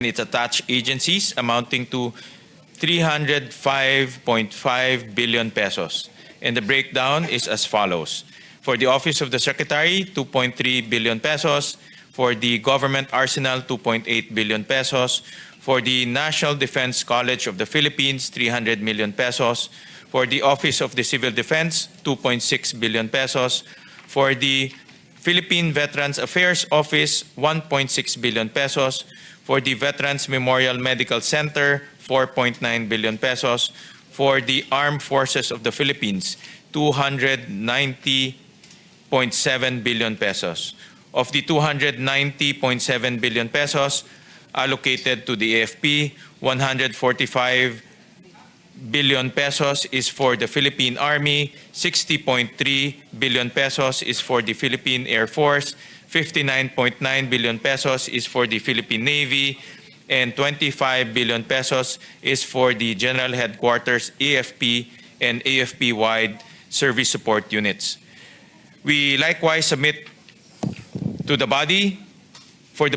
its attached agencies amounting to 305.5 billion pesos. And the breakdown is as follows. For the Office of the Secretary, 2.3 billion pesos. For the Government Arsenal, 2.8 billion pesos. For the National Defense College of the Philippines, 300 million pesos. For the Office of the Civil Defense, 2.6 billion pesos. For the Philippine Veterans Affairs Office, 1.6 billion pesos. For the Veterans Memorial Medical Center, 4.9 billion pesos. For the Armed Forces of the Philippines, 290.7 billion pesos. Of the 290.7 billion pesos allocated to the AFP, 145 billion pesos is for the Philippine Army, 60.3 billion pesos is for the Philippine Air Force, 59.9 billion pesos is for the Philippine Navy, and 25 billion pesos is for the General Headquarters AFP and AFP-wide service support units. We likewise submit to the body for the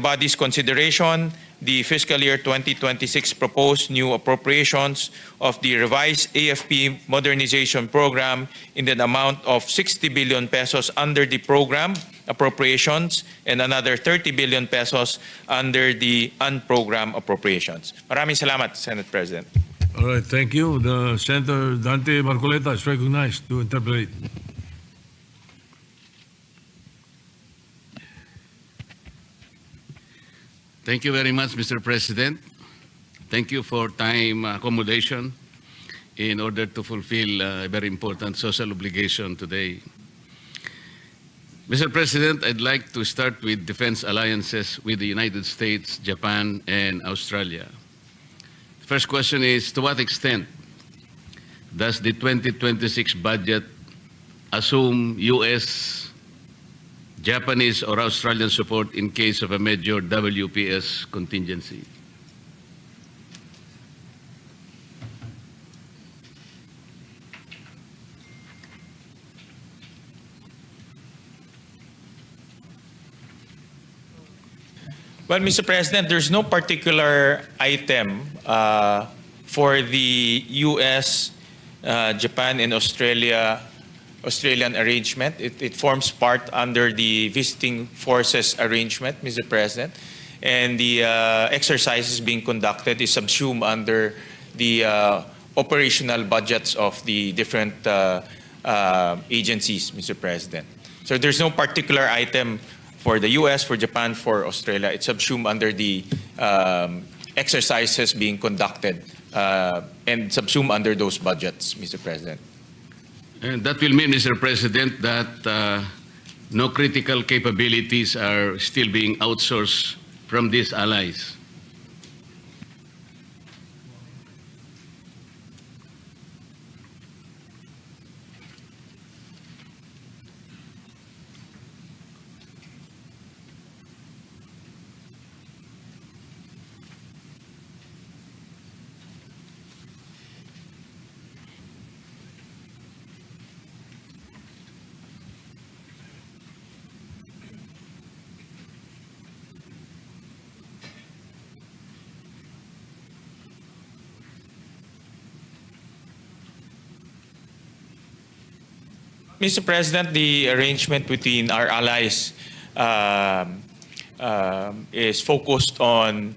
body's consideration the fiscal year 2026 proposed new appropriations of the revised AFP modernization program in the amount of 60 billion pesos under the program appropriations and another 30 billion pesos under the unprogrammed appropriations. Maraming salamat, Senate President. All right, thank you. The Senator Dante Marcoleta is recognized to interpret. Thank you very much, Mr. President. Thank you for time accommodation in order to fulfill a very important social obligation today. Mr. President, I'd like to start with defense alliances with the United States, Japan, and Australia. The first question is, to what extent does the 2026 budget assume U.S., Japanese, or Australian support in case of a major WPS contingency? Well, Mr. President, there's no particular item for the U.S., Japan, and Australian arrangement. It forms part under the visiting forces arrangement, Mr. President. And the exercises being conducted is subsumed under the operational budgets of the different agencies, Mr. President. So there's no particular item for the U.S., for Japan, for Australia. It's subsumed under the exercises being conducted and subsumed under those budgets, Mr. President. And that will mean, Mr. President, that no critical capabilities are still being outsourced from these allies. Mr. President, the arrangement between our allies is focused on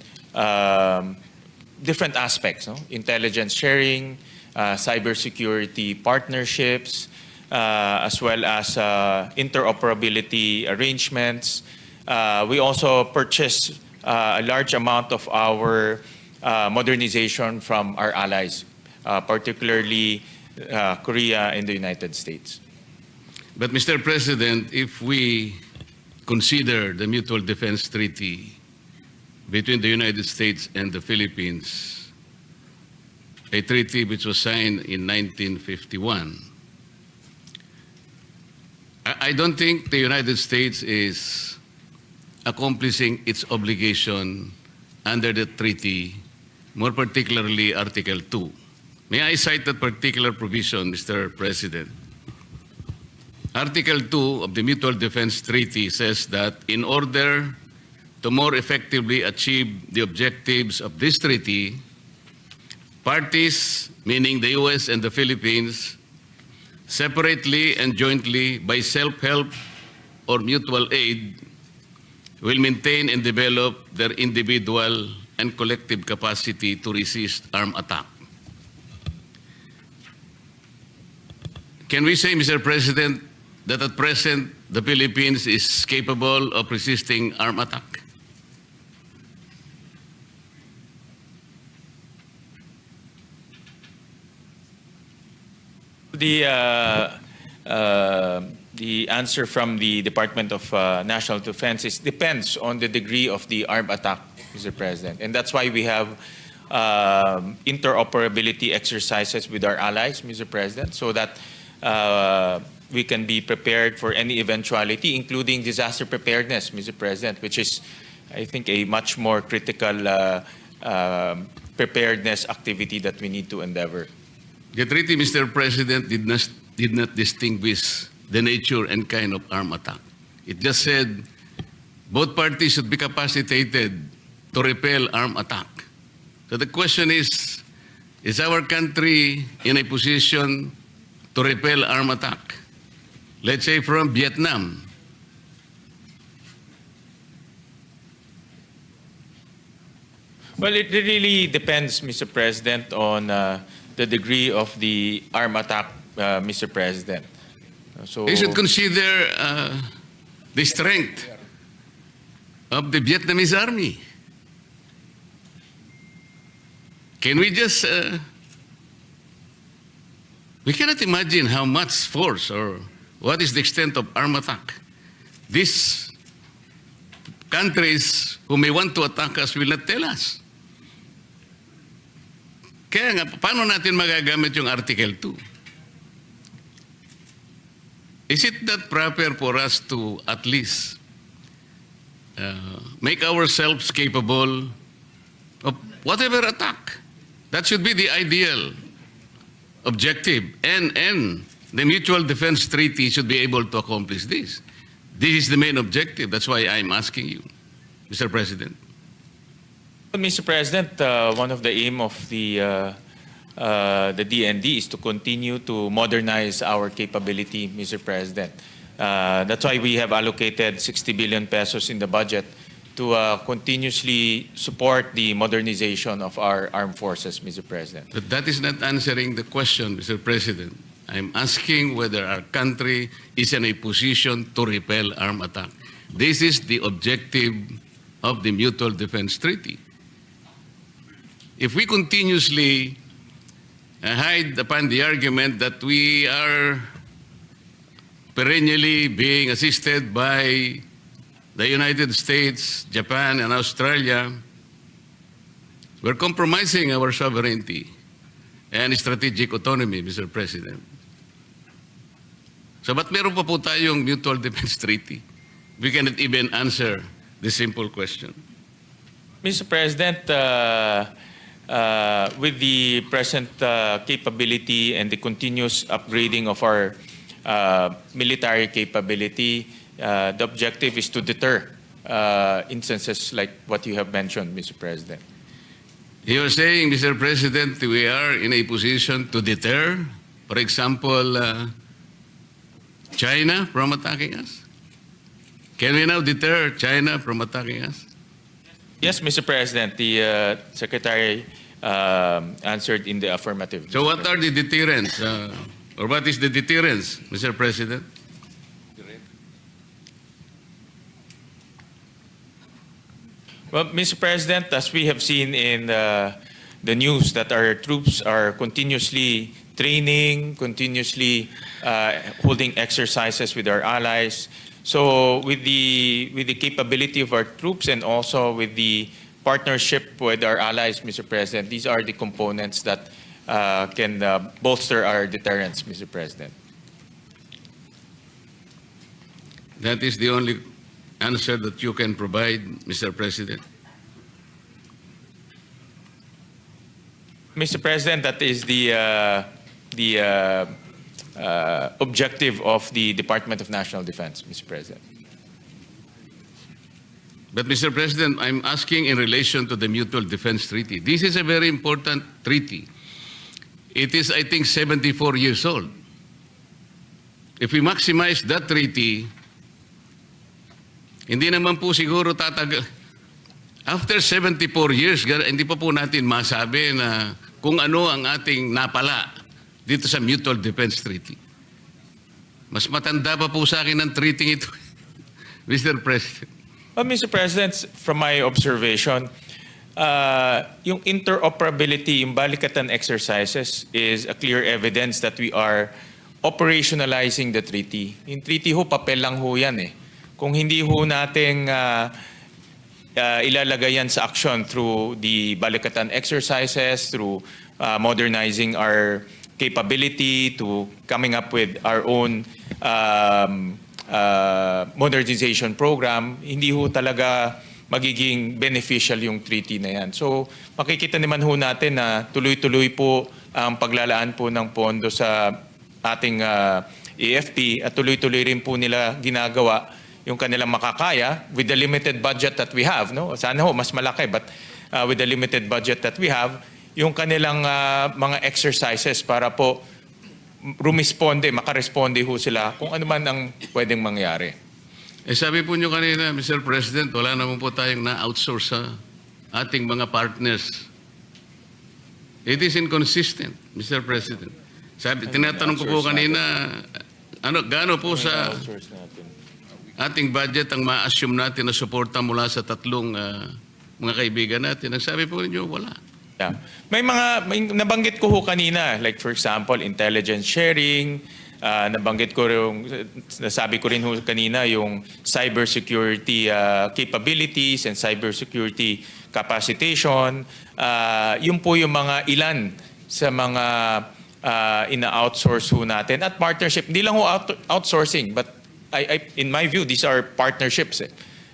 different aspects, no? Intelligence sharing, cybersecurity partnerships, as well as interoperability arrangements. We also purchased a large amount of our modernization from our allies, particularly Korea and the United States. But, Mr. President, if we consider the Mutual Defense Treaty between the United States and the Philippines, a treaty which was signed in 1951, I don't think the United States is accomplishing its obligation under the treaty, more particularly Article 2. May I cite that particular provision, Mr. President? Article 2 of the Mutual Defense Treaty says that in order to more effectively achieve the objectives of this treaty, parties, meaning the U.S. and the Philippines, separately and jointly by self-help or mutual aid, will maintain and develop their individual and collective capacity to resist armed attack. Can we say, Mr. President, that at present the Philippines is capable of resisting armed attack? The answer from the Department of National Defense depends on the degree of the armed attack, Mr. President. And that's why we have interoperability exercises with our allies, Mr. President, so that we can be prepared for any eventuality, including disaster preparedness, Mr. President, which is, I think, a much more critical preparedness activity that we need to endeavor. The treaty, Mr. President, did not distinguish the nature and kind of armed attack. It just said both parties should be capacitated to repel armed attack. So the question is our country in a position to repel armed attack? Let's say from Vietnam. Well, it really depends, Mr. President, on the degree of the armed attack, Mr. President. So They should consider the strength of the Vietnamese army. Can we just... we cannot imagine how much force or what is the extent of armed attack. These countries who may want to attack us will not tell us. Kaya nga, paano natin magagamit yung Article 2? Is it not proper for us to at least make ourselves capable of whatever attack? That should be the ideal objective. And the Mutual Defense Treaty should be able to accomplish this. This is the main objective. That's why I'm asking you, Mr. President. Mr. President, one of the aim of the DND is to continue to modernize our capability, Mr. President. That's why we have allocated 60 billion pesos in the budget to continuously support the modernization of our armed forces, Mr. President. But that is not answering the question, Mr. President. I'm asking whether our country is in a position to repel armed attack. This is the objective of the Mutual Defense Treaty. If we continuously hide upon the argument that we are perennially being assisted by the United States, Japan, and Australia, we're compromising our sovereignty and strategic autonomy, Mr. President. So ba't meron pa po tayong Mutual Defense Treaty? We cannot even answer the simple question. Mr. President, with the present capability and the continuous upgrading of our military capability, the objective is to deter instances like what you have mentioned, Mr. President. You're saying, Mr. President, we are in a position to deter, for example, China from attacking us? Can we now deter China from attacking us? Yes, Mr. President, the Secretary answered in the affirmative. So what are the deterrents? Or what is the deterrence, Mr. President? Well, Mr. President, as we have seen in the news that our troops are continuously training, continuously holding exercises with our allies. So with the capability of our troops and also with the partnership with our allies, Mr. President, these are the components that can bolster our deterrence, Mr. President. That is the only answer that you can provide, Mr. President. Mr. President, that is the objective of the Department of National Defense, Mr. President. But Mr. President, I'm asking in relation to the Mutual Defense Treaty. This is a very important treaty. It is, I think, 74 years old. If we maximize that treaty, hindi naman po siguro tatagal. After 74 years, hindi pa po natin masabi na kung ano ang ating napala dito sa Mutual Defense Treaty. Mas matanda pa po sa akin ang treaty ito, Mr. President. Well, Mr. President, from my observation, yung interoperability, yung balikatan exercises is a clear evidence that we are operationalizing the treaty. Yung treaty ho, papel lang ho yan eh. Kung hindi ho nating ilalagay yan sa action through the balikatan exercises, through modernizing our capability, to coming up with our own modernization program, hindi ho talaga magiging beneficial yung treaty na yan. So makikita naman ho natin na tuloy-tuloy po ang paglalaan po ng pondo sa ating AFP at tuloy-tuloy rin po nila ginagawa yung kanilang makakaya with the limited budget that we have. No? Sana ho mas malaki, but with the limited budget that we have, yung kanilang mga exercises para po makaresponde ho sila kung ano man ang pwedeng mangyari. Eh sabi po nyo kanina, Mr. President, wala naman po tayong na-outsource sa ating mga partners. It is inconsistent, Mr. President. Tinatanong ko po kanina, gaano po sa ating budget ang ma-assume natin na suporta mula sa tatlong mga kaibigan natin. Ang sabi po ninyo, wala. Yeah. May nabanggit ko ho kanina, like for example, intelligence sharing, nabanggit ko rin, nasabi ko rin ho kanina yung cybersecurity capabilities and cybersecurity capacitation. Yun po yung mga ilan sa mga ina-outsource ho natin. At partnership, hindi lang ho outsourcing, but in my view, these are partnerships.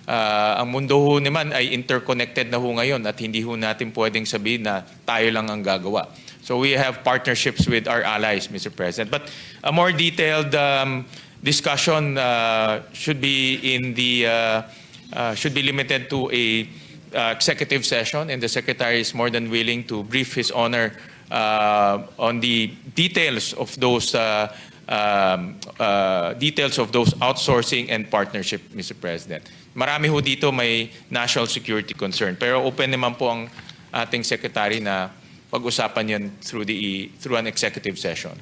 Ang mundo ho naman ay interconnected na ho ngayon at hindi ho natin pwedeng sabihin na tayo lang ang gagawa. So we have partnerships with our allies, Mr. President. But a more detailed discussion should be limited to a executive session, and the Secretary is more than willing to brief His Honor on the details of those outsourcing and partnership, Mr. President. Marami ho dito may national security concern, pero open naman po ang ating Secretary na pag-usapan yan through an executive session.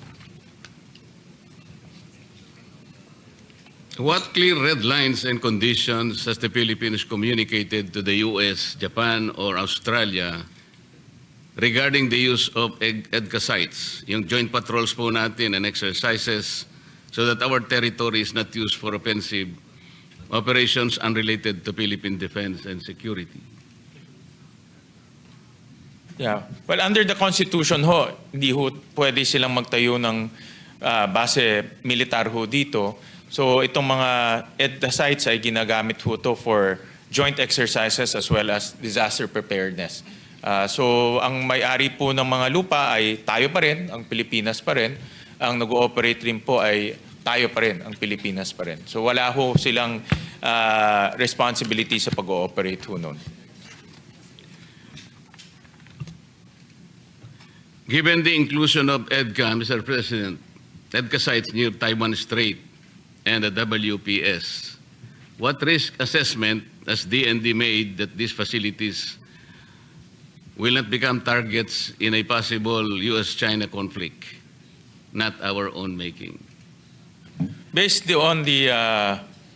What clear red lines and conditions has the Philippines communicated to the US, Japan, or Australia regarding the use of EDCA sites, yung joint patrols po natin and exercises, so that our territory is not used for offensive operations unrelated to Philippine defense and security? Yeah. Well, under the Constitution ho, hindi ho pwede silang magtayo ng base militar ho dito. So itong mga EDCA sites ay ginagamit ho to for joint exercises as well as disaster preparedness. So ang may-ari po ng mga lupa ay tayo pa rin, ang Pilipinas pa rin. Ang nag-ooperate rin po ay tayo pa rin, ang Pilipinas pa rin. So wala ho silang responsibility sa pag-ooperate ho nun. Given the inclusion of EDCA, Mr. President, EDCA sites near Taiwan Strait and the WPS, what risk assessment has DND made that these facilities will not become targets in a possible US-China conflict, not our own making? Based on the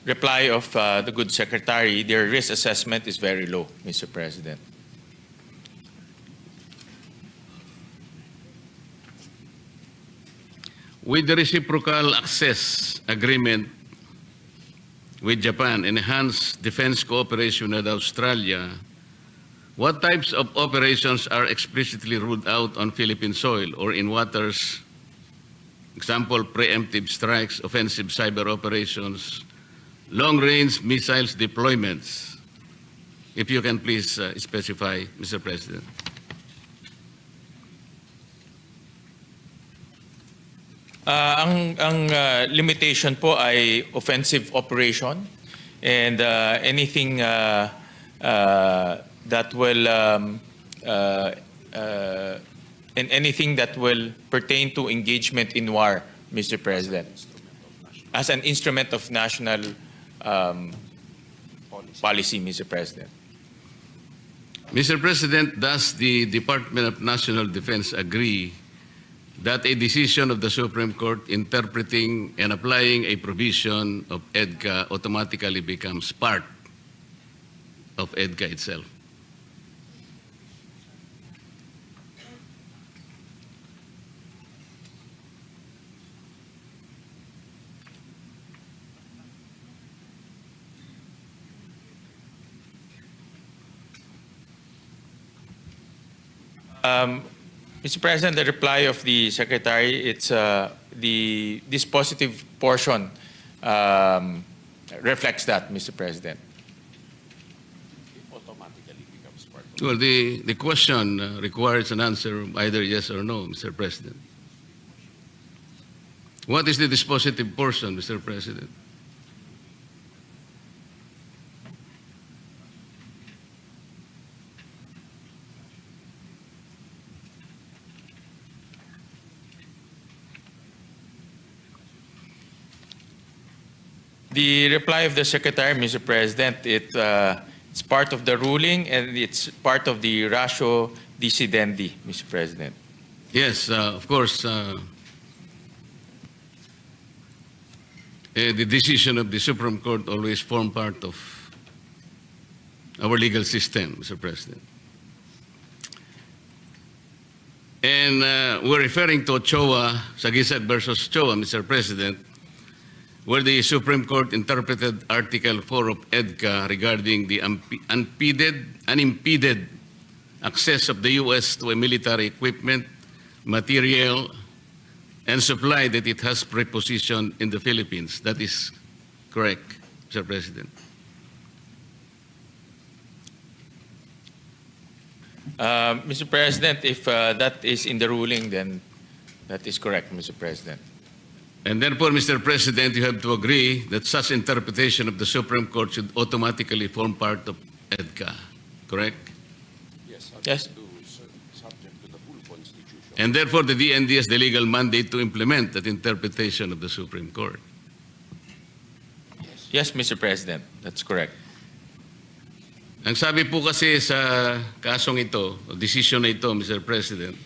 reply of the good secretary, their risk assessment is very low, Mr. President. With the reciprocal access agreement with Japan, enhanced defense cooperation with Australia, what types of operations are explicitly ruled out on Philippine soil or in waters? Example, preemptive strikes, offensive cyber operations, long-range missiles deployments. If you can please specify, Mr. President. Ang limitation po ay offensive operation, and anything that will and anything that will pertain to engagement in war, Mr. President, as an instrument of national policy, Mr. President. Mr. President, does the Department of National Defense agree that a decision of the Supreme Court interpreting and applying a provision of EDCA automatically becomes part of EDCA itself? Mr. President, the reply of the Secretary, it's this positive portion reflects that, Mr. President. Well, the question requires an answer either yes or no, Mr. President. What is the dispositive portion, Mr. President? The reply of the Secretary, Mr. President, it's part of the ruling and it's part of the ratio decidendi, Mr. President. Yes, of course. The decision of the Supreme Court always form part of our legal system, Mr. President. And we're referring to Ochoa, Sagisag versus Ochoa, Mr. President, where the Supreme Court interpreted Article 4 of EDCA regarding the unimpeded access of the U.S. to a military equipment, material, and supply that it has prepositioned in the Philippines. That is correct, Mr. President. Mr. President, if that is in the ruling, then that is correct, Mr. President. And therefore, Mr. President, you have to agree that such interpretation of the Supreme Court should automatically form part of EDCA, correct? Yes. Subject to the full Constitution. And therefore, the DND has the legal mandate to implement that interpretation of the Supreme Court. Yes, Mr. President, that's correct. Ang sabi po kasi sa kasong ito, o decision na ito, Mr. President,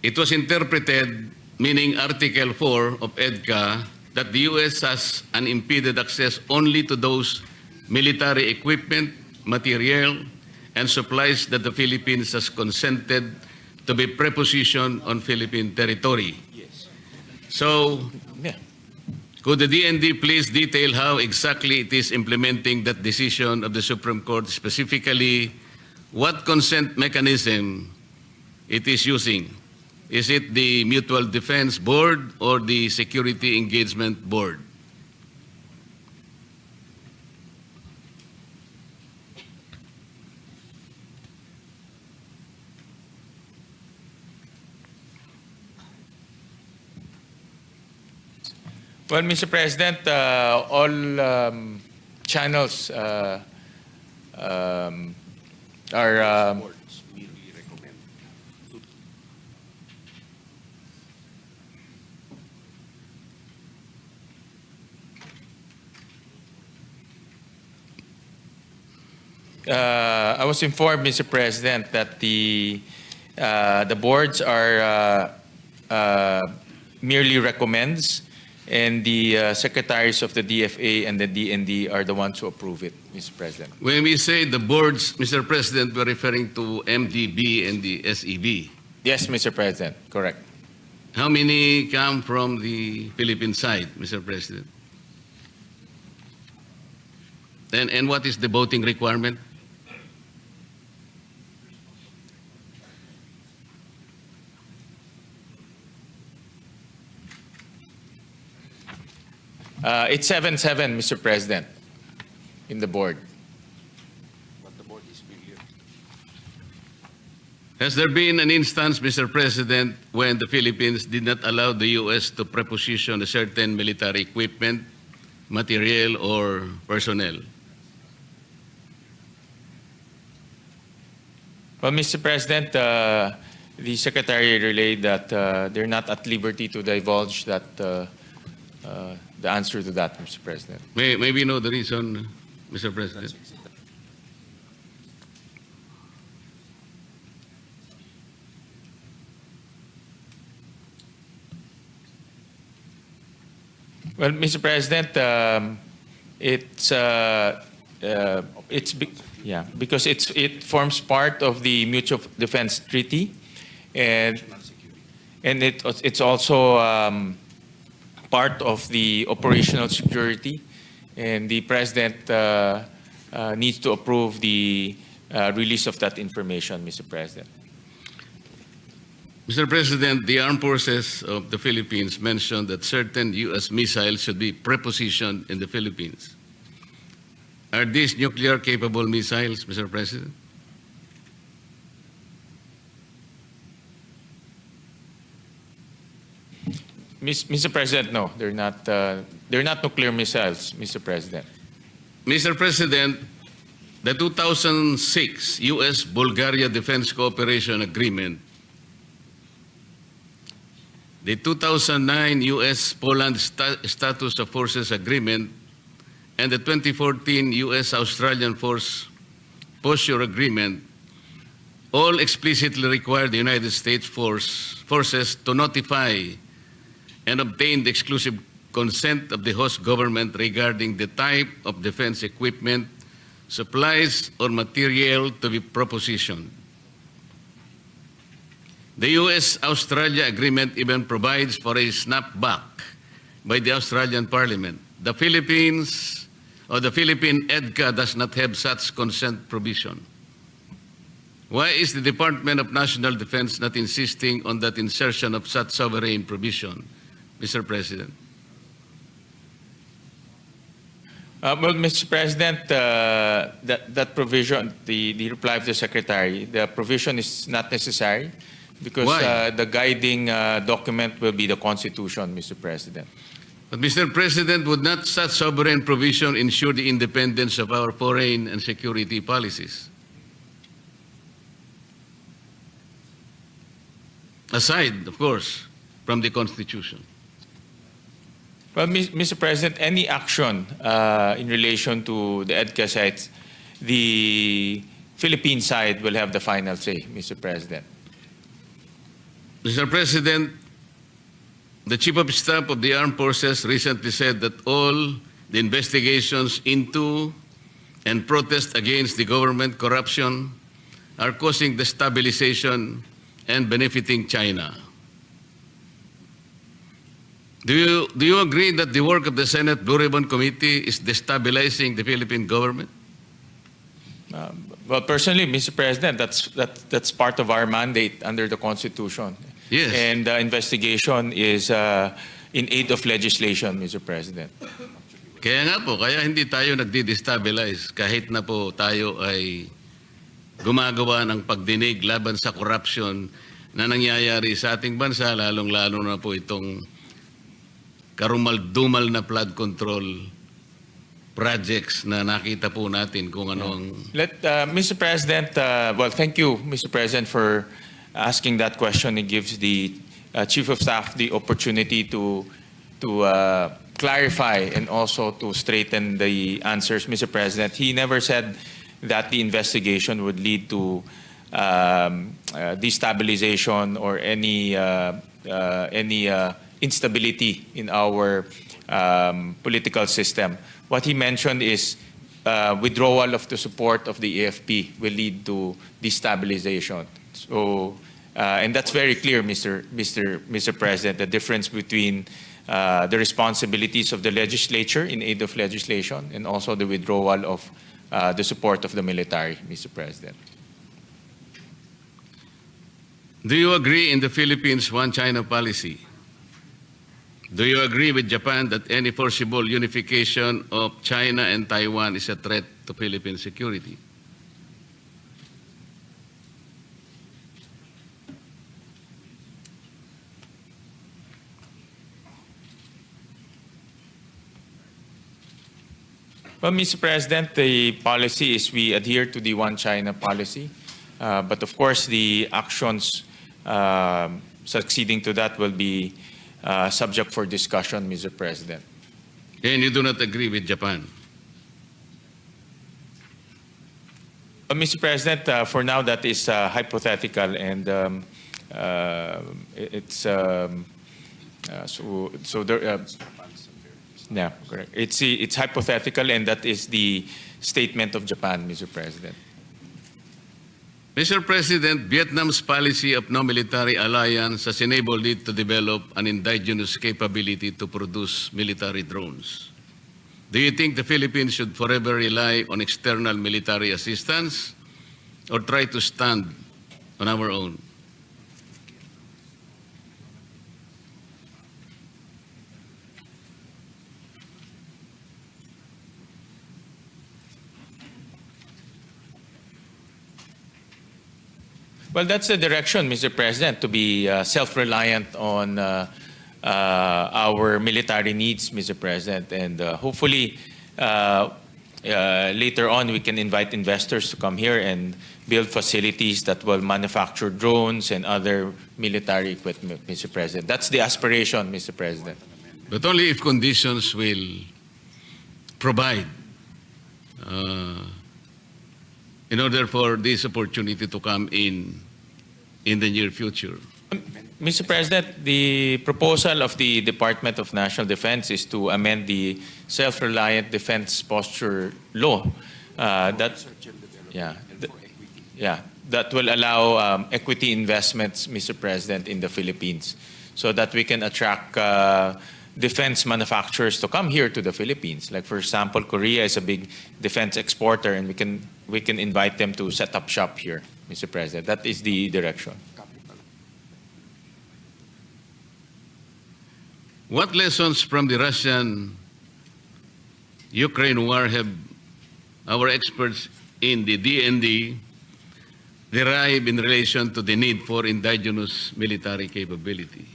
it was interpreted, meaning Article 4 of EDCA, that the U.S. has unimpeded access only to those military equipment, material, and supplies that the Philippines has consented to be prepositioned on Philippine territory. Yes. So, Yeah. could the DND please detail how exactly it is implementing that decision of the Supreme Court, specifically what consent mechanism it is using? Is it the Mutual Defense Board or the Security Engagement Board? Well, Mr. President, all channels are Boards merely recommend. I was informed, Mr. President, that the boards are merely recommends, and the secretaries of the DFA and the DND are the ones who approve it, Mr. President. When we say the boards, Mr. President, we're referring to MDB and the SEB. Yes, Mr. President, correct. How many come from the Philippine side, Mr. President? And what is the voting requirement? It's 7-7, Mr. President, in the board. But the board is merely Has there been an instance, Mr. President, when the Philippines did not allow the U.S. to preposition a certain military equipment, material, or personnel? Well, Mr. President, the Secretary relayed that they're not at liberty to divulge that the answer to that, Mr. President. May we know the reason, Mr. President? Well, Mr. President, because it forms part of the Mutual Defense Treaty, and it's also part of the operational security, and the President needs to approve the release of that information, Mr. President. Mr. President, the armed forces of the Philippines mentioned that certain U.S. missiles should be prepositioned in the Philippines. Are these nuclear-capable missiles, Mr. President? Mr. President, no, they're not. They're not nuclear missiles, Mr. President. Mr. President, the 2006 U.S.-Bulgaria Defense Cooperation Agreement, the 2009 U.S.-Poland Status of Forces Agreement, and the 2014 U.S.-Australian Force Posture Agreement all explicitly require the United States forces to notify and obtain the exclusive consent of the host government regarding the type of defense equipment, supplies, or material to be propositioned. The U.S.-Australia agreement even provides for a snapback by the Australian Parliament. The Philippines, or the Philippine EDCA, does not have such consent provision. Why is the Department of National Defense not insisting on that insertion of such sovereign provision, Mr. President? Well, Mr. President, that provision, the reply of the Secretary, the provision is not necessary because Why? the guiding document will be the Constitution, Mr. President. But, Mr. President, would not such sovereign provision ensure the independence of our foreign and security policies? Aside, of course, from the Constitution. Well, Mr. President, any action in relation to the EDCA sites, the Philippine side will have the final say, Mr. President. Mr. President, the Chief of Staff of the Armed Forces recently said that all the investigations into and protest against the government corruption are causing destabilization and benefiting China. Do you agree that the work of the Senate Blue Ribbon Committee is destabilizing the Philippine government? Well, personally, Mr. President, that's part of our mandate under the Constitution. Yes. And the investigation is in aid of legislation, Mr. President. Kaya nga po, kaya hindi tayo nagdi-destabilize kahit na po tayo ay gumagawa ng pagdinig laban sa corruption na nangyayari sa ating bansa, lalong-lalo na po itong karumal-dumal na flood control projects na nakita po natin kung ano ang... Mr. President, well, thank you, Mr. President, for asking that question. It gives the Chief of Staff the opportunity to clarify and also to straighten the answers, Mr. President. He never said that the investigation would lead to destabilization or any instability in our political system. What he mentioned is withdrawal of the support of the AFP will lead to destabilization. So, and that's very clear, Mr. President, the difference between the responsibilities of the legislature in aid of legislation and also the withdrawal of the support of the military, Mr. President. Do you agree in the Philippines' one China policy? Do you agree with Japan that any forcible unification of China and Taiwan is a threat to Philippine security? Well, Mr. President, the policy is we adhere to the One China policy. But of course, the actions succeeding to that will be subject for discussion, Mr. President. And you do not agree with Japan? Mr. President, for now that is hypothetical, and so there. Yeah, correct. It's hypothetical, and that is the statement of Japan, Mr. President. Mr. President, Vietnam's policy of no military alliance has enabled it to develop an indigenous capability to produce military drones. Do you think the Philippines should forever rely on external military assistance or try to stand on our own? Well, that's the direction, Mr. President, to be self-reliant on our military needs, Mr. President. And hopefully, later on, we can invite investors to come here and build facilities that will manufacture drones and other military equipment, Mr. President. That's the aspiration, Mr. President. But only if conditions will provide in order for this opportunity to come in the near future. Mr. President, the proposal of the Department of National Defense is to amend the Self-Reliant Defense Posture Law. That will allow equity investments, Mr. President, in the Philippines, so that we can attract defense manufacturers to come here to the Philippines. Like, for example, Korea is a big defense exporter, and we can invite them to set up shop here, Mr. President. That is the direction. What lessons from the Russian-Ukraine war have our experts in the DND derived in relation to the need for indigenous military capability?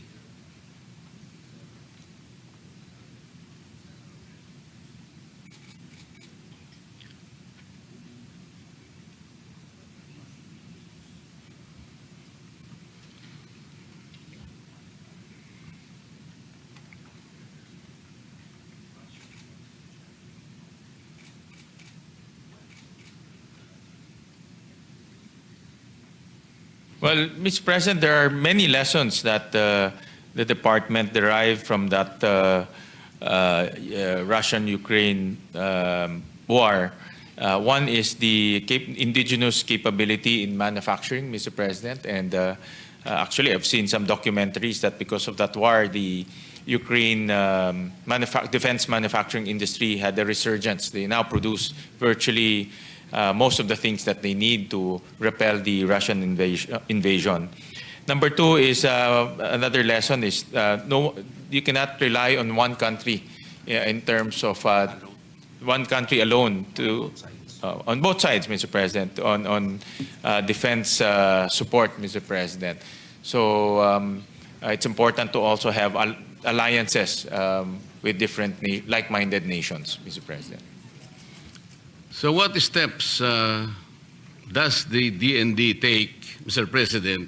Well, Mr. President, there are many lessons that the department derived from that Russian-Ukraine war. One is the indigenous capability in manufacturing, Mr. President, and actually I've seen some documentaries that because of that war, the Ukraine defense manufacturing industry had a resurgence. They now produce virtually most of the things that they need to repel the Russian invasion. Number two is another lesson is no, you cannot rely on one country in terms of one country alone to on both sides, Mr. President, on defense support, Mr. President. So it's important to also have alliances with different like-minded nations, Mr. President. So what steps does the DND take, Mr. President,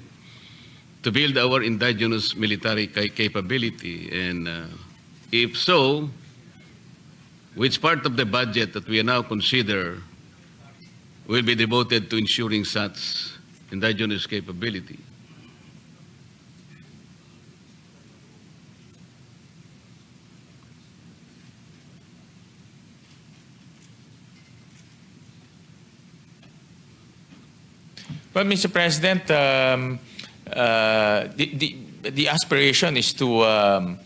to build our indigenous military capability? And if so, which part of the budget that we now consider will be devoted to ensuring such indigenous capability? Well, Mr. President, the aspiration is to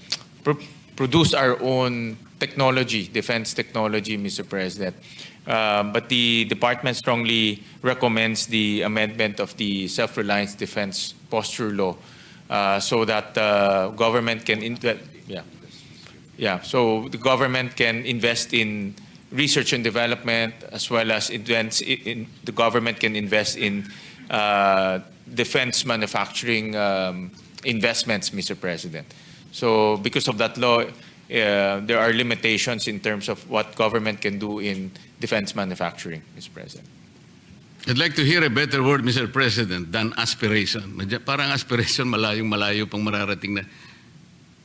produce our own technology, defense technology, Mr. President. But the department strongly recommends the amendment of the Self-Reliance Defense Posture Law so that government can so the government can invest in research and development, as well as the government can invest in defense manufacturing investments, Mr. President. So because of that law, there are limitations in terms of what government can do in defense manufacturing, Mr. President. I'd like to hear a better word, Mr. President, than aspiration. Parang aspiration, malayong-malayo pang mararating na.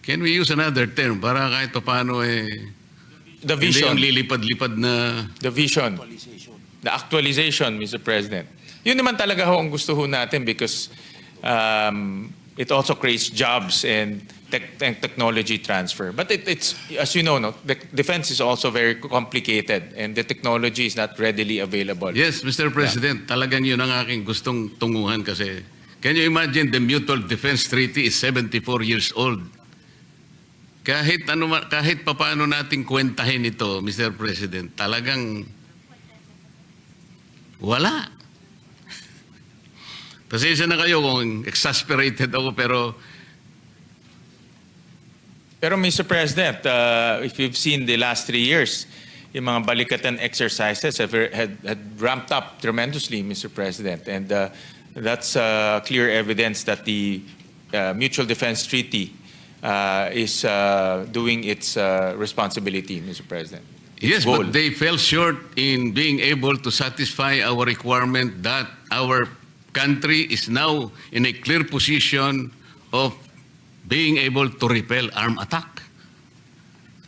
Can we use another term para kahit paano The hindi vision. yung lilipad-lipad na... The vision. The actualization, Mr. President. Yun naman talaga ho ang gusto ho natin because it also creates jobs and technology transfer. But it's, as you know, no, the defense is also very complicated and the technology is not readily available. Yes, Mr. President, talagang yun ang aking gustong tunguhan kasi can you imagine the Mutual Defense Treaty is 74 years old? Kahit papaano nating kwentahin ito, Mr. President, talagang wala. Pasensya na kayo kung exasperated ako pero Mr. President, if you've seen the last 3 years, yung mga balikatan exercises had ramped up tremendously, Mr. President. And that's clear evidence that the Mutual Defense Treaty is doing its responsibility, Mr. President. yes, Goal. but they fell short in being able to satisfy our requirement that our country is now in a clear position of being able to repel armed attack.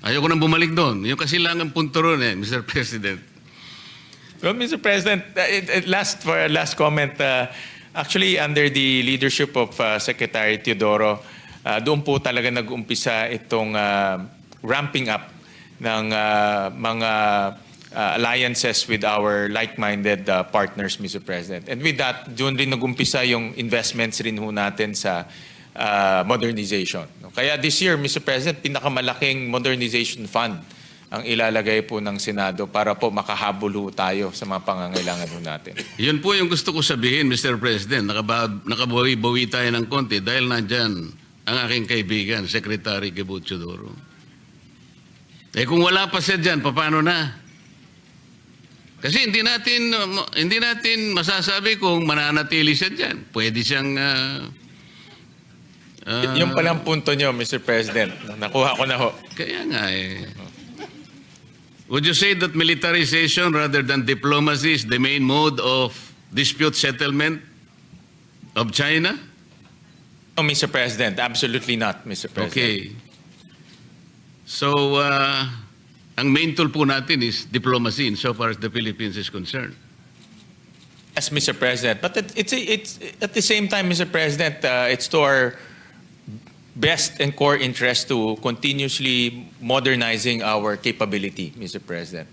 Ayoko nang bumalik doon. Yung kasilangan punto ron Mr. President. Well, Mr. President, for a last comment, actually under the leadership of Secretary Teodoro, doon po talaga nag-umpisa itong ramping up ng mga alliances with our like-minded partners, Mr. President. And with that, doon rin nag-umpisa yung investments rin ho natin sa modernization. Kaya this year, Mr. President, pinakamalaking modernization fund ang ilalagay po ng Senado para po makahabol ho tayo sa mga pangangailangan ho natin. Yun po yung gusto ko sabihin, Mr. President. Nakabawi-bawi tayo ng konti dahil nandyan ang aking kaibigan, Secretary Teodoro. Kung wala pa siya dyan, paano na? Kasi hindi natin masasabi kung mananatili siya dyan. Pwede siyang... Yung palang punto nyo, Mr. President. Nakuha ko na ho. Kaya nga Would you say that militarization rather than diplomacy is the main mode of dispute settlement of China? No, Mr. President. Absolutely not, Mr. President. Okay. So, ang main tool po natin is diplomacy insofar as the Philippines is concerned. Yes, Mr. President. But it's at the same time, Mr. President, it's to our best and core interest to continuously modernizing our capability, Mr. President.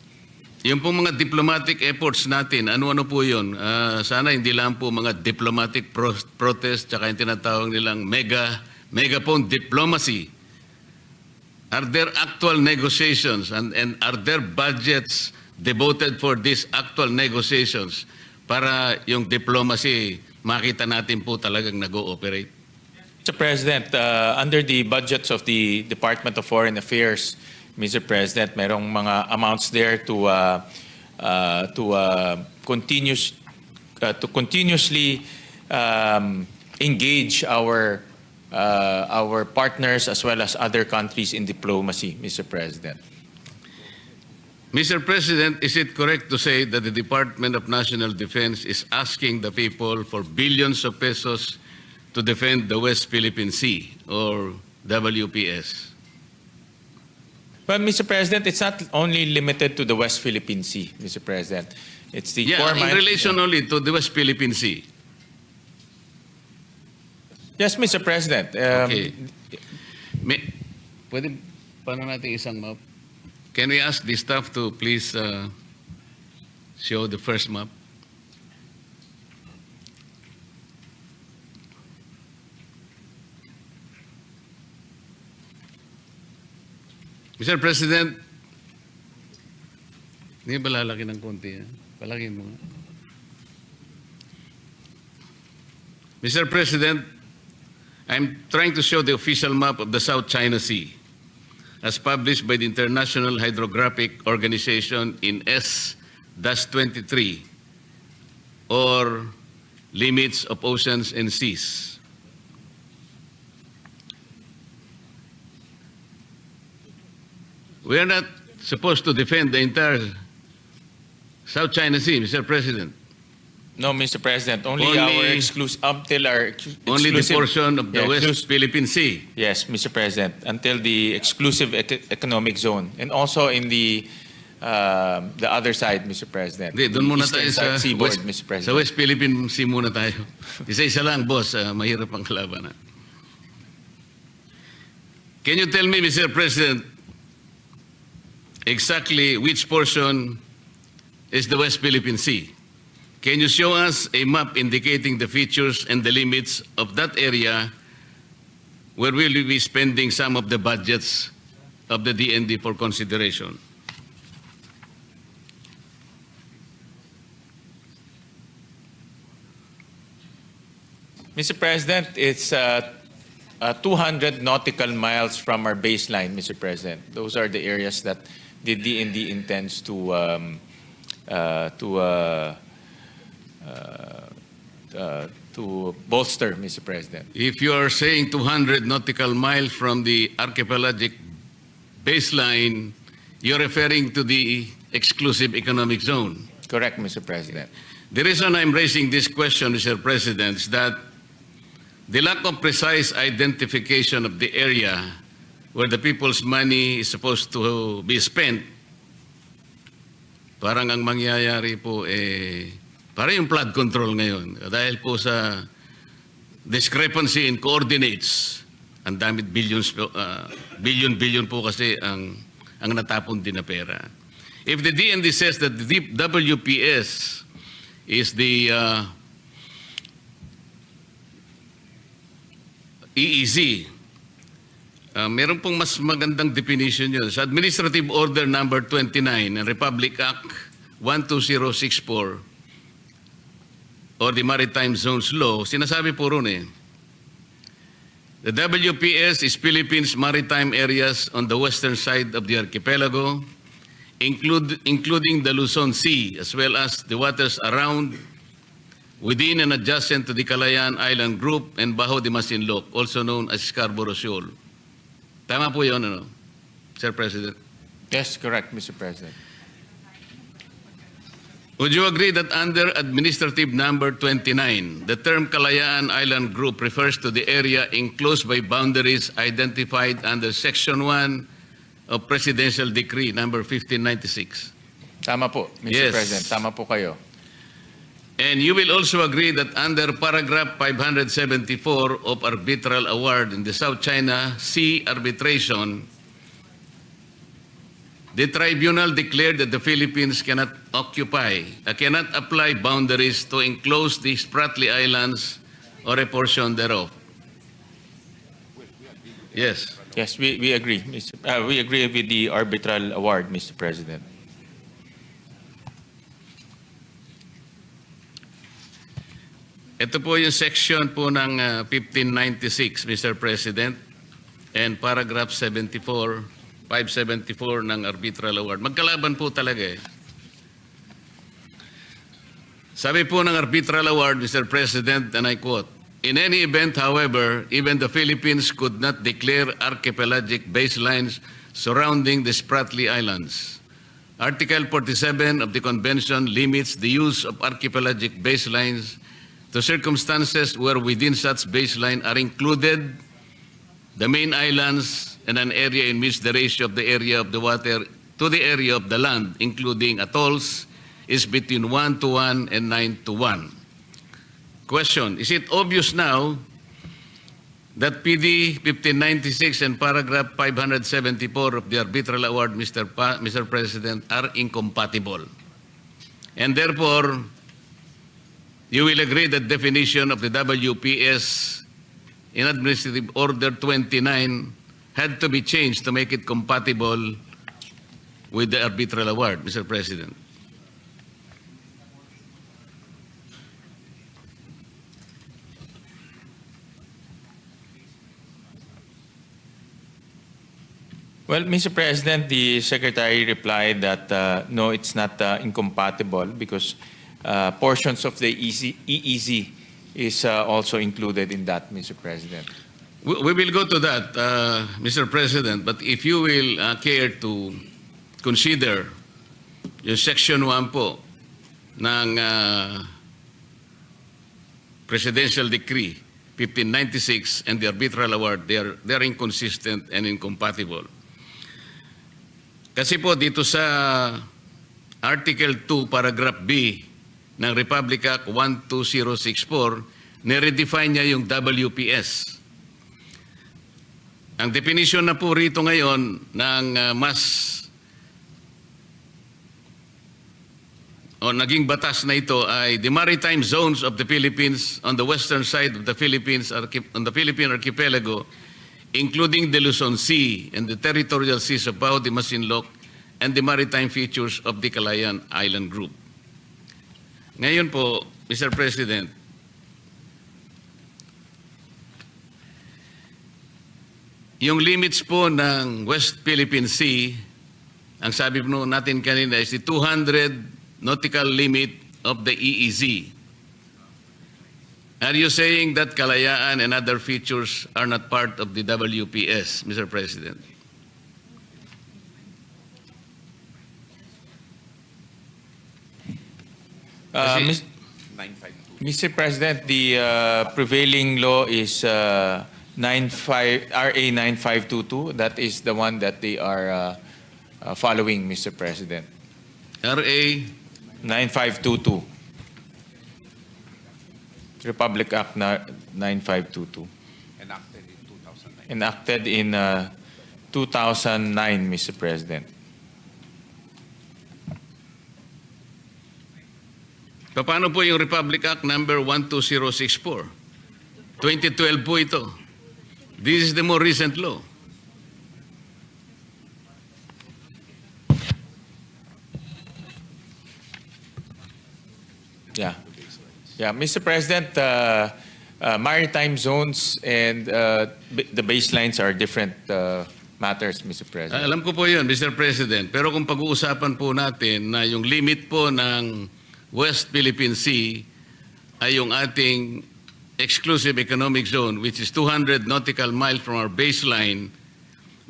Yung pong mga diplomatic efforts natin, ano-ano po yun? Sana hindi lang po mga diplomatic protest tsaka yung tinatawag nilang megaphone diplomacy. Are there actual negotiations and are there budgets devoted for these actual negotiations para yung diplomacy makita natin po talagang nag-ooperate? Mr. President, under the budgets of the Department of Foreign Affairs, Mr. President, merong mga amounts there to continuously engage our partners as well as other countries in diplomacy, Mr. President. Mr. President, is it correct to say that the Department of National Defense is asking the people for billions of pesos to defend the West Philippine Sea, or WPS? But Mr. President, it's not only limited to the West Philippine Sea, Mr. President. It's the core in relation only to the West Philippine Sea. Yes, Mr. President. Okay. Pwede paano natin isang map? Can we ask the staff to please show the first map? Mr. President, hindi ba lalaki ng konti? Palaki mo. Mr. President, I'm trying to show the official map of the South China Sea as published by the International Hydrographic Organization in S-23 or Limits of Oceans and Seas. We are not supposed to defend the entire South China Sea, Mr. President. No, Mr. President, only Only- our until our Only the exclusive- portion of the Yeah, West Philippine Sea. Yes, Mr. President, until the exclusive economic zone, and also in the other side, Mr. President. Hindi, doon the muna eastern tayo side sa seaboard, West, Mr. sa President. West Philippine Sea muna tayo. Isa-isa lang, boss. Mahirap ang kalaban. Can you tell me, Mr. President, exactly which portion is the West Philippine Sea? Can you show us a map indicating the features and the limits of that area where we will be spending some of the budgets of the DND for consideration? Mr. President, it's 200 nautical miles from our baseline, Mr. President. Those are the areas that the DND intends to bolster, Mr. President. If you are saying 200 nautical miles from the archipelagic baseline, you're referring to the exclusive economic zone. Correct, Mr. President. The reason I'm raising this question, Mr. President, is that the lack of precise identification of the area where the people's money is supposed to be spent, parang ang mangyayari po parang yung flood control ngayon. Dahil po sa discrepancy in coordinates, ang damit billion po kasi ang natapon din na pera. If the DND says that the WPS is the EEZ, meron pong mas magandang definition yun. Sa Administrative Order Number 29 and Republic Act 12064 or the Maritime Zones Law, sinasabi po ron the WPS is Philippines maritime areas on the western side of the archipelago, including the Luzon Sea, as well as the waters around, within and adjacent to the Calayan Island Group and Bajo de Masinloc, also known as Scarborough Shoal. Tama po yun, ano, Sir President? Yes, correct, Mr. President. Would you agree that under Administrative Number 29, the term Calayan Island Group refers to the area enclosed by boundaries identified under Section 1 of Presidential Decree Number 1596? Tama po, Mr. Yes. President. Tama po kayo. And you will also agree that under paragraph 574 of arbitral award in the South China Sea arbitration, the tribunal declared that the Philippines cannot apply boundaries to enclose the Spratly Islands or a portion thereof. Yes. Yes, we agree, we agree with the arbitral award, Mr. President. Ito po yung section po ng 1596, Mr. President, and paragraph 574 ng arbitral award. Magkalaban po talaga Sabi po ng arbitral award, Mr. President, and I quote, "In any event, however, even the Philippines could not declare archipelagic baselines surrounding the Spratly Islands. Article 47 of the Convention limits the use of archipelagic baselines to circumstances where within such baseline are included the main islands and an area in which the ratio of the area of the water to the area of the land, including atolls, is between 1:1 and 9:1. Question, is it obvious now that PD 1596 and paragraph 574 of the arbitral award, Mr. President, are incompatible? And therefore, you will agree that definition of the WPS in Administrative Order 29 had to be changed to make it compatible with the arbitral award, Mr. President. Well, Mr. President, the Secretary replied that no, it's not incompatible because portions of the EEZ is also included in that, Mr. President. We will go to that, Mr. President, but if you will care to consider yung Section 1 po ng Presidential Decree 1596 and the arbitral award, they are inconsistent and incompatible. Kasi po dito sa Article 2, Paragraph B ng Republic Act 12064, niredefine niya yung WPS. Ang definition na po rito ngayon ng naging batas na ito ay the maritime zones of the Philippines on the western side of the Philippines, on the Philippine archipelago, including the Luzon Sea and the territorial seas about the Masinloc and the maritime features of the Calayan Island Group. Ngayon po, Mr. President, yung limits po ng West Philippine Sea, ang sabi po natin kanina is the 200 nautical limit of the EEZ. Are you saying that Kalayaan and other features are not part of the WPS, Mr. President? Mis- 952. Mr. President, the prevailing law is RA 9522. That is the one that they are following, Mr. President. RA 9522. Republic Act 9522. Enacted in 2009. Enacted in 2009, Mr. President. Paano po yung Republic Act number 12064? 2012 po ito. This is the more recent law. Yeah. Yeah, Mr. President, maritime zones and the baselines are different matters, Mr. President. Alam ko po yun, Mr. President. Pero kung pag-uusapan po natin na yung limit po ng West Philippine Sea ay yung ating exclusive economic zone, which is 200 nautical miles from our baseline,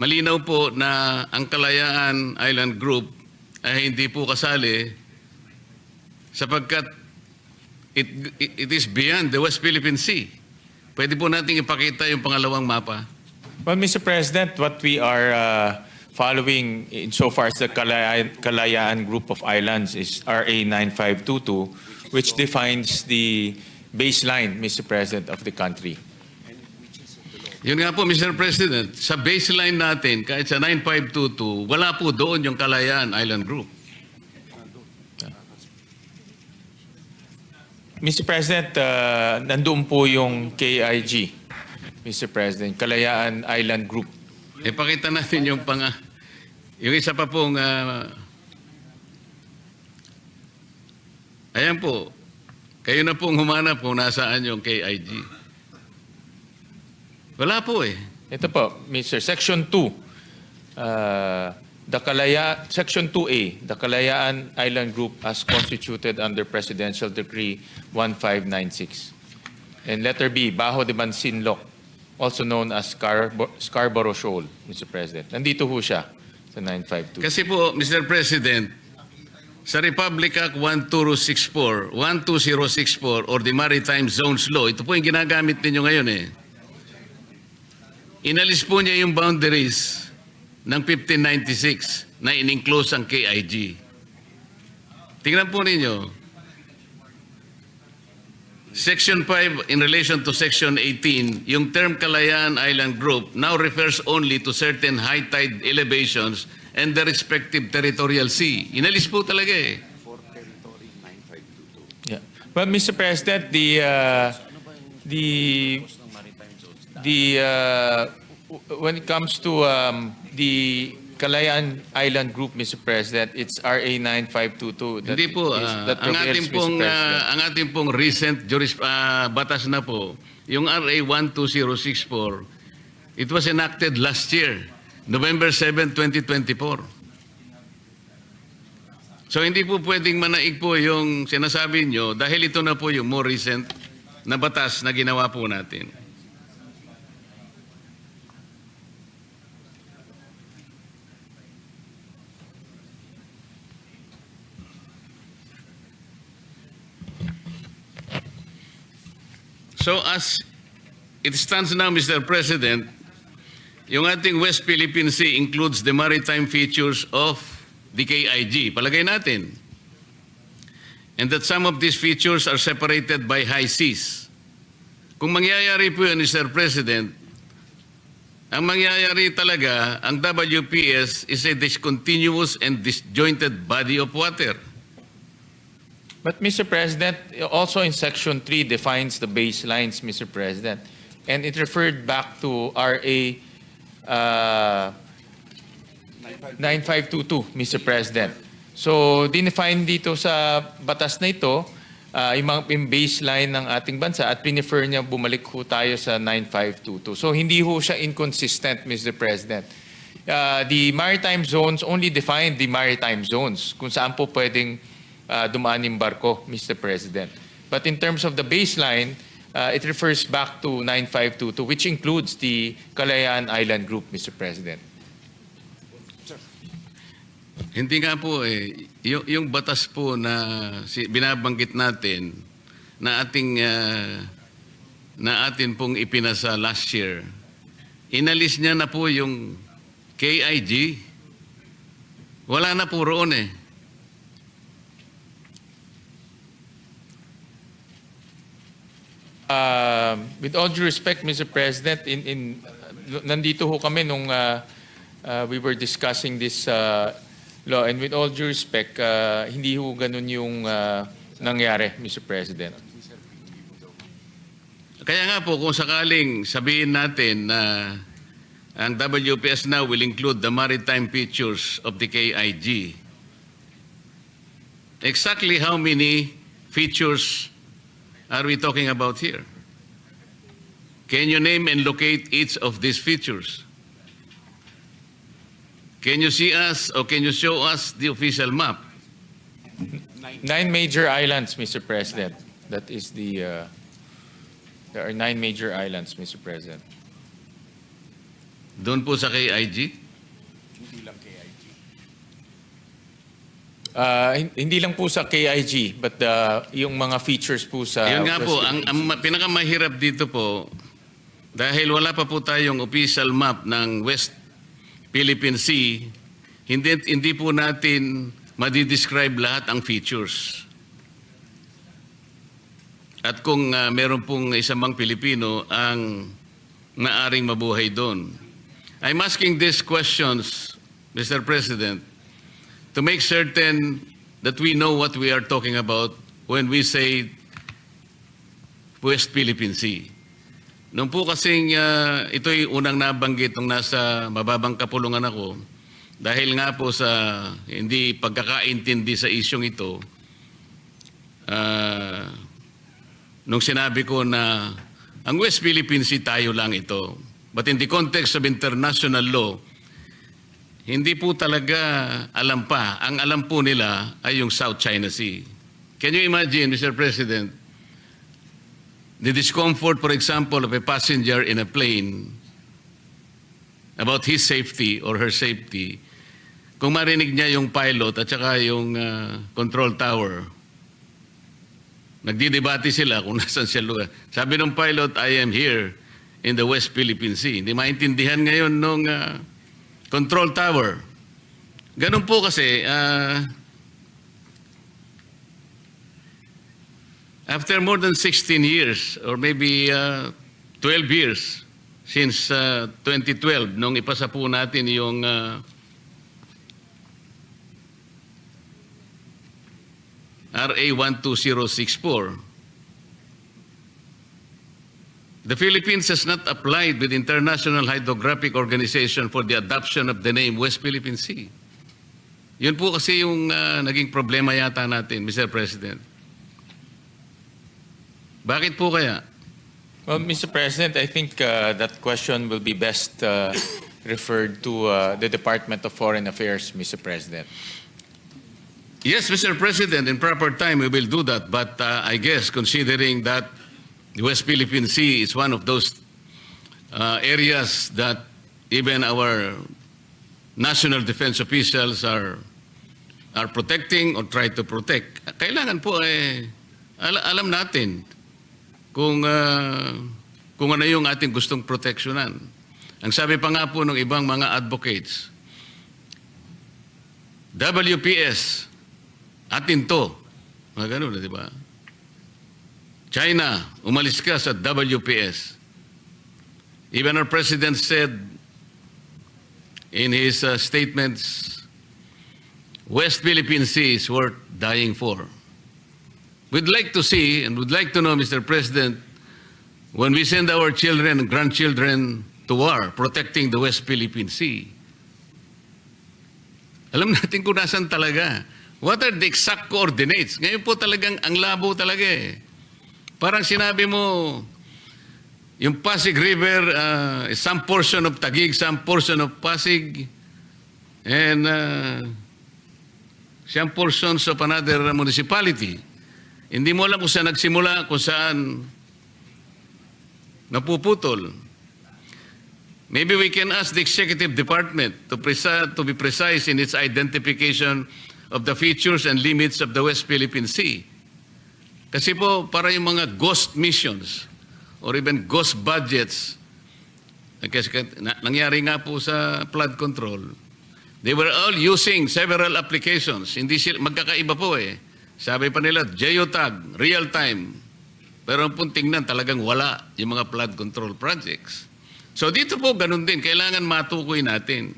malinaw po na ang Kalayaan Island Group ay hindi po kasali sapagkat it is beyond the West Philippine Sea. Pwede po nating ipakita yung pangalawang mapa. Well, Mr. President, what we are following insofar as the Kalayaan Group of Islands is RA 9522, which defines the baseline, Mr. President, of the country. Yun nga po, Mr. President, sa baseline natin, kahit sa 9522, wala po doon yung Kalayaan Island Group. Mr. President, nandoon po yung KIG, Mr. President, Kalayaan Island Group. Ipakita natin yung yung isa pa pong ayan po, kayo na pong humanap kung nasaan yung KIG. Wala po eh. Ito po, Mr. Section 2, Section 2A, the Kalayaan Island Group as constituted under Presidential Decree 1596. And letter B, Bajo de Masinloc, also known as Scarborough Shoal, Mr. President. Nandito ho siya sa 952. Kasi po, Mr. President, sa Republic Act 12064 or the Maritime Zones Law, ito po yung ginagamit ninyo ngayon eh. Inalis po niya yung boundaries ng 1596 na in-enclose ang KIG. Tingnan po ninyo. Section 5 in relation to Section 18, yung term Kalayaan Island Group now refers only to certain high tide elevations and the respective territorial sea. Inalis po talaga eh. For territory 9522. Yeah. Well, Mr. President, when it comes to the Kalayaan Island Group, Mr. President, it's RA 9522. Hindi po, that prevails, Mr. President. ang ating pong recent batas na po, yung RA 12064, it was enacted last year, November 7, 2024. So hindi po pwedeng manaig po yung sinasabi nyo dahil ito na po yung more recent na batas na ginawa po natin. So as it stands now, Mr. President, yung ating West Philippine Sea includes the maritime features of the KIG. Palagay natin. And that some of these features are separated by high seas. Kung mangyayari po yun, Mr. President, ang mangyayari talaga, ang WPS is a discontinuous and disjointed body of water. But Mr. President, also in Section 3 defines the baselines, Mr. President. And it referred back to RA 9522, Mr. President. So, dinefine dito sa batas na ito, yung baseline ng ating bansa at prefer niya bumalik ho tayo sa 9522. So, hindi ho siya inconsistent, Mr. President. The maritime zones only define the maritime zones, kung saan po pwedeng dumaan yung barko, Mr. President. But in terms of the baseline, it refers back to 9522, which includes the Kalayaan Island Group, Mr. President. Hindi nga po yung batas po na binabanggit natin na atin pong ipinasa last year, inalis niya na po yung KIG. Wala na po roon eh. With all due respect, Mr. President, nandito ho kami nung we were discussing this law, and with all due respect, hindi ho ganun yung nangyari, Mr. President. Kaya nga po, kung sakaling sabihin natin na ang WPS now will include the maritime features of the KIG, exactly how many features are we talking about here? Can you name and locate each of these features? Can you see us or can you show us the official map? 9 major islands, Mr. President. That is the, there are 9 major islands, Mr. President. Doon po sa KIG? Hindi lang KIG. Hindi lang po sa KIG, but yung mga features po sa... Yun nga po, West ang pinakamahirap dito po, dahil wala pa po tayong official map ng West Philippine Sea, hindi po natin madidescribe lahat ang features. At kung meron pong isang mang Pilipino ang naaring mabuhay doon. I'm asking these questions, Mr. President, to make certain that we know what we are talking about when we say West Philippine Sea. Nung po kasing ito'y unang nabanggit nung nasa mababang kapulungan ako, dahil nga po sa hindi pagkakaintindi sa isyong ito, nung sinabi ko na ang West Philippine Sea tayo lang ito. But in the context of international law, hindi po talaga alam pa. Ang alam po nila ay yung South China Sea. Can you imagine, Mr. President, the discomfort, for example, of a passenger in a plane about his safety or her safety, kung marinig niya yung pilot at saka yung control tower, nagdidebate sila kung nasan siya lugar. Sabi ng pilot, I am here in the West Philippine Sea. Hindi maintindihan ngayon nung control tower. Ganun po kasi, after more than 16 years or maybe 12 years since 2012, nung ipasa po natin yung RA 12064, the Philippines has not applied with International Hydrographic Organization for the adoption of the name West Philippine Sea. Yun po kasi yung naging problema yata natin, Mr. President. Bakit po kaya? Well, Mr. President, I think that question will be best referred to the Department of Foreign Affairs, Mr. President. Yes, Mr. President, in proper time we will do that. But I guess considering that the West Philippine Sea is one of those areas that even our national defense officials are protecting or try to protect, kailangan po alam natin kung ano yung ating gustong proteksyonan. Ang sabi pa nga po ng ibang mga advocates, WPS, atin to. Mga ganun, di ba? China, umalis ka sa WPS. Even our president said in his statements, West Philippine Sea is worth dying for. We'd like to see and would like to know, Mr. President, when we send our children and grandchildren to war protecting the West Philippine Sea, alam natin kung nasan talaga. What are the exact coordinates? Ngayon po talagang ang labo talaga eh. Parang sinabi mo, yung Pasig River, some portion of Taguig, some portion of Pasig, and some portions of another municipality. Hindi mo alam kung saan nagsimula, kung saan napuputol. Maybe we can ask the executive department to be precise in its identification of the features and limits of the West Philippine Sea. Kasi po, para yung mga ghost missions or even ghost budgets, kasi nangyari nga po sa flood control, they were all using several applications. Hindi sila, magkakaiba po eh. Sabi pa nila, geotag, real time. Pero ang pong tingnan, talagang wala yung mga flood control projects. So dito po, ganun din. Kailangan matukoy natin.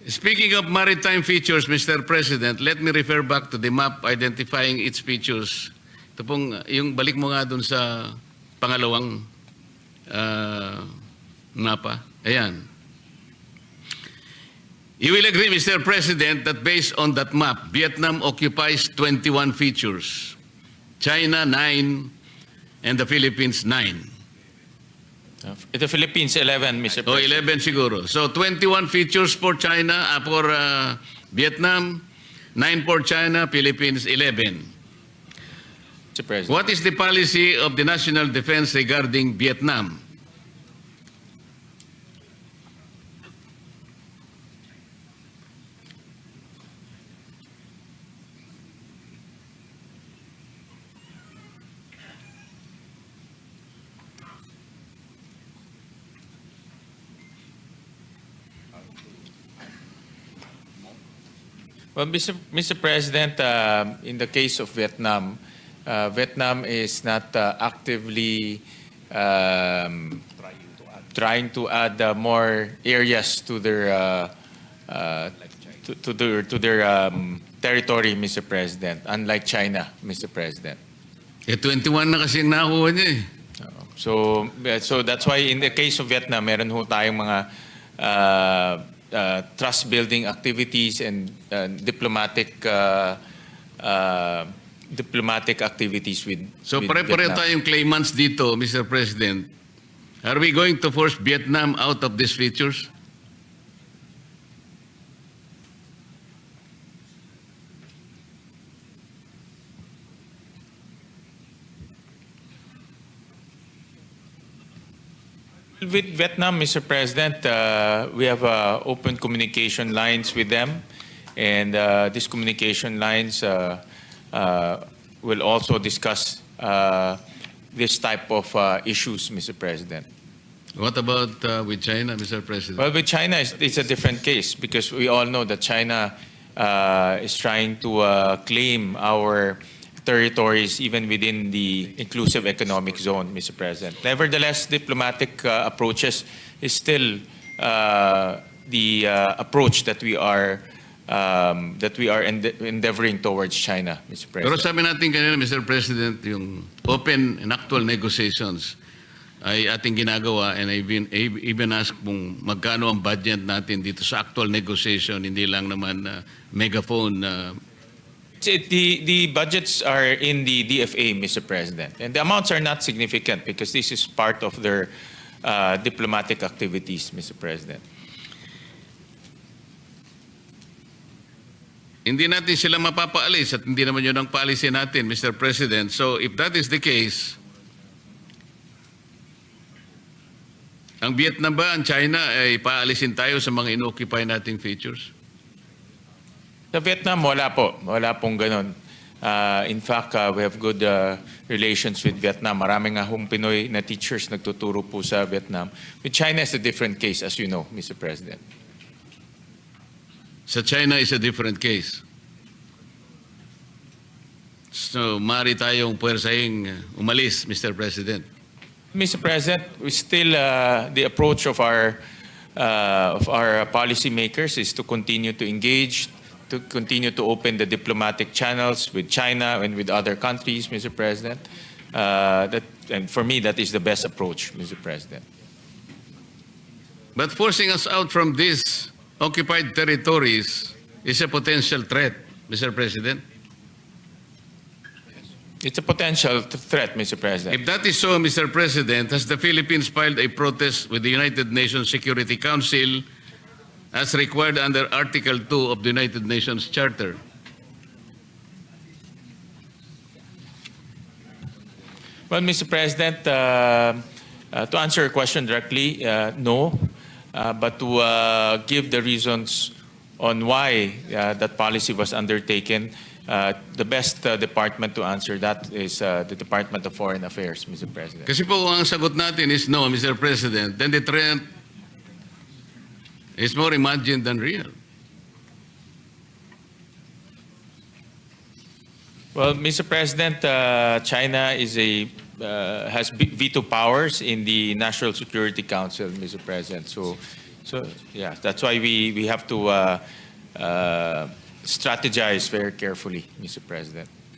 Speaking of maritime features, Mr. President, let me refer back to the map identifying its features. Ito pong, yung balik mo nga dun sa pangalawang mapa. Ayan. You will agree, Mr. President, that based on that map, Vietnam occupies 21 features, China 9, and the Philippines 9. The Philippines, 11, Mr. O President. 11 siguro. So 21 features for China, for Vietnam, 9 for China, Philippines 11. Mr. President. What is the policy of the national defense regarding Vietnam? Well, Mr. President, in the case of Vietnam, Vietnam is not actively trying to add more areas to their territory, Mr. President. Unlike China, Mr. President. 21 na kasi ang nakuha niya eh. So that's why in the case of Vietnam, meron ho tayong mga trust building activities and diplomatic activities with So with pare-pareho Vietnam. tayong claimants dito, Mr. President. Are we going to force Vietnam out of these features? With Vietnam, Mr. President, we have open communication lines with them, and these communication lines will also discuss this type of issues, Mr. President. What about with China, Mr. President? Well, with China, it's a different case because we all know that China is trying to claim our territories even within the inclusive economic zone, Mr. President. Nevertheless, diplomatic approaches is still the approach that we are endeavoring towards China, Mr. Pero President. sabi natin kanina, Mr. President, yung open and actual negotiations ay ating ginagawa, and I've even asked kung magkano ang budget natin dito sa actual negotiation, hindi lang naman megaphone. The budgets are in the DFA, Mr. President, and the amounts are not significant because this is part of their diplomatic activities, Mr. President. Hindi natin sila mapapaalis at hindi naman yun ang policy natin, Mr. President. So if that is the case, ang Vietnam ba, ang China, ay paalisin tayo sa mga inoccupy nating features? Sa Vietnam, wala po. Wala pong ganun. In fact, we have good relations with Vietnam. Marami nga hong Pinoy na teachers nagtuturo po sa Vietnam. With China is a different case, as you know, Mr. President. Sa China is a different case. So, maaari tayong puwersahing umalis, Mr. President. Mr. President, we still the approach of our policymakers is to continue to engage, to continue to open the diplomatic channels with China and with other countries, Mr. President. And for me, that is the best approach, Mr. President. But forcing us out from these occupied territories is a potential threat, Mr. President. It's a potential threat, Mr. President. If that is so, Mr. President, has the Philippines filed a protest with the United Nations Security Council as required under Article 2 of the United Nations Charter? Well, Mr. President, to answer your question directly, no. But to give the reasons on why that policy was undertaken, the best department to answer that is the Department of Foreign Affairs, Mr. President. Kasi po ang sagot natin is no, Mr. President, then the threat is more imagined than real. Well, Mr. President, China is has veto powers in the National Security Council, Mr. President. So yeah, that's why we have to strategize very carefully, Mr. President.